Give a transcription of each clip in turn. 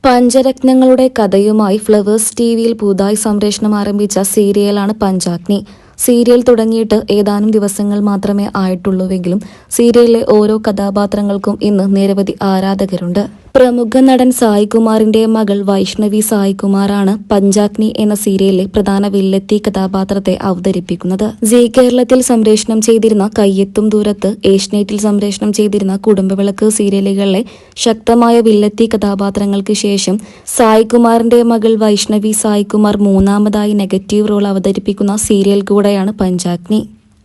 പഞ്ചരത്നങ്ങളുടെ കഥയുമായി ഫ്ലവേഴ്സ് ടിവിയിൽ പുതുതായി സംപ്രേഷണം ആരംഭിച്ച സീരിയലാണ് പഞ്ചാഗ്നി. സീരിയൽ തുടങ്ങിയിട്ട് ഏതാനും ദിവസങ്ങൾ മാത്രമേ ആയിട്ടുള്ളൂവെങ്കിലും സീരിയലിലെ ഓരോ കഥാപാത്രങ്ങൾക്കും ഇന്ന് നിരവധി ആരാധകരുണ്ട്. പ്രമുഖ നടൻ സായികുമാറിന്റെ മകൾ വൈഷ്ണവി സായികുമാറാണ് പഞ്ചാഗ്നി എന്ന സീരിയലിലെ പ്രധാന വില്ലത്തി കഥാപാത്രത്തെ അവതരിപ്പിക്കുന്നത്. ജി കേരളത്തിൽ സംപ്രേഷണം ചെയ്തിരുന്ന കയ്യെത്തും ദൂരത്ത്, ഏഷ്യനെറ്റിൽ സംപ്രേഷണം ചെയ്തിരുന്ന കുടുംബവിളക്ക് സീരിയലുകളിലെ ശക്തമായ വില്ലത്തി കഥാപാത്രങ്ങൾക്ക് ശേഷം സായികുമാറിന്റെ മകൾ വൈഷ്ണവി സായികുമാർ മൂന്നാമതായി നെഗറ്റീവ് റോൾ അവതരിപ്പിക്കുന്ന സീരിയൽ കൂടെയാണ് പഞ്ചാഗ്നി.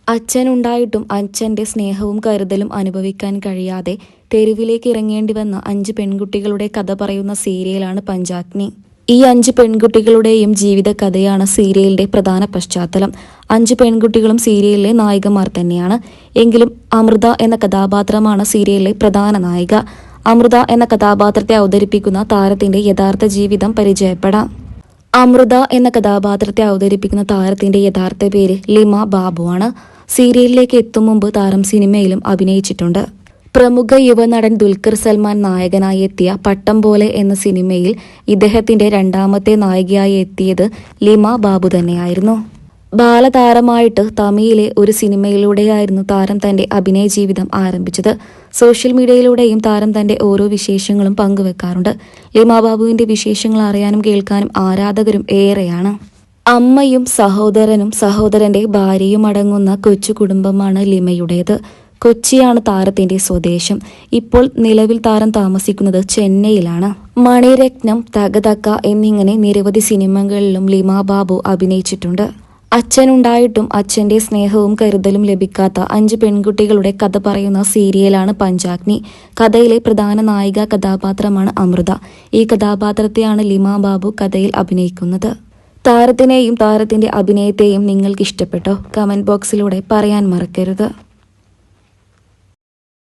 അച്ഛനുണ്ടായിട്ടും അച്ഛന്റെ സ്നേഹവും കരുതലും അനുഭവിക്കാൻ കഴിയാതെ തെരുവിലേക്ക് ഇറങ്ങേണ്ടി വന്ന 5 പെൺകുട്ടികളുടെ കഥ പറയുന്ന സീരിയലാണ് പഞ്ചാഗ്നി. ഈ 5 പെൺകുട്ടികളുടെയും ജീവിത കഥയാണ് സീരിയലിന്റെ പ്രധാന പശ്ചാത്തലം. 5 പെൺകുട്ടികളും സീരിയലിലെ നായികമാർ തന്നെയാണ്. എങ്കിലും അമൃത എന്ന കഥാപാത്രമാണ് സീരിയലിലെ പ്രധാന നായിക. അമൃത എന്ന കഥാപാത്രത്തെ അവതരിപ്പിക്കുന്ന താരത്തിന്റെ യഥാർത്ഥ ജീവിതം പരിചയപ്പെടാം. അമൃത എന്ന കഥാപാത്രത്തെ അവതരിപ്പിക്കുന്ന താരത്തിന്റെ യഥാർത്ഥ പേര് ലിമ ബാബു ആണ്. സീരിയലിലേക്ക് എത്തും മുമ്പ് താരം സിനിമയിലും അഭിനയിച്ചിട്ടുണ്ട്. പ്രമുഖ യുവനടൻ ദുൽഖർ സൽമാൻ നായകനായി എത്തിയ പട്ടം പോലെ എന്ന സിനിമയിൽ ഇദ്ദേഹത്തിന്റെ രണ്ടാമത്തെ നായികയായി എത്തിയത് ലിമ ബാബു തന്നെയായിരുന്നു. ബാലതാരമായിട്ട് തമിഴിലെ ഒരു സിനിമയിലൂടെയായിരുന്നു താരം തന്റെ അഭിനയ ജീവിതം ആരംഭിച്ചത്. സോഷ്യൽ മീഡിയയിലൂടെയും താരം തന്റെ ഓരോ വിശേഷങ്ങളും പങ്കുവെക്കാറുണ്ട്. ലിമ ബാബുവിന്റെ വിശേഷങ്ങൾ അറിയാനും കേൾക്കാനും ആരാധകരും ഏറെയാണ്. അമ്മയും സഹോദരനും സഹോദരന്റെ ഭാര്യയും അടങ്ങുന്ന കൊച്ചു കുടുംബമാണ് ലിമയുടേത്. കൊച്ചിയാണ് താരത്തിന്റെ സ്വദേശം. ഇപ്പോൾ നിലവിൽ താരം താമസിക്കുന്നത് ചെന്നൈയിലാണ്. മണിരത്നം, തകതക്ക എന്നിങ്ങനെ നിരവധി സിനിമകളിലും ലിമ ബാബു അഭിനയിച്ചിട്ടുണ്ട്. അച്ഛനുണ്ടായിട്ടും അച്ഛന്റെ സ്നേഹവും കരുതലും ലഭിക്കാത്ത 5 പെൺകുട്ടികളുടെ കഥ പറയുന്ന സീരിയലാണ് പഞ്ചാഗ്നി. കഥയിലെ പ്രധാന നായിക കഥാപാത്രമാണ് അമൃത. ഈ കഥാപാത്രത്തെയാണ് ലിമ ബാബു കഥയിൽ അഭിനയിക്കുന്നത്. താരത്തിനെയും താരത്തിന്റെ അഭിനയത്തെയും നിങ്ങൾക്ക് ഇഷ്ടപ്പെട്ടോ? കമന്റ് ബോക്സിലൂടെ പറയാൻ മറക്കരുത്.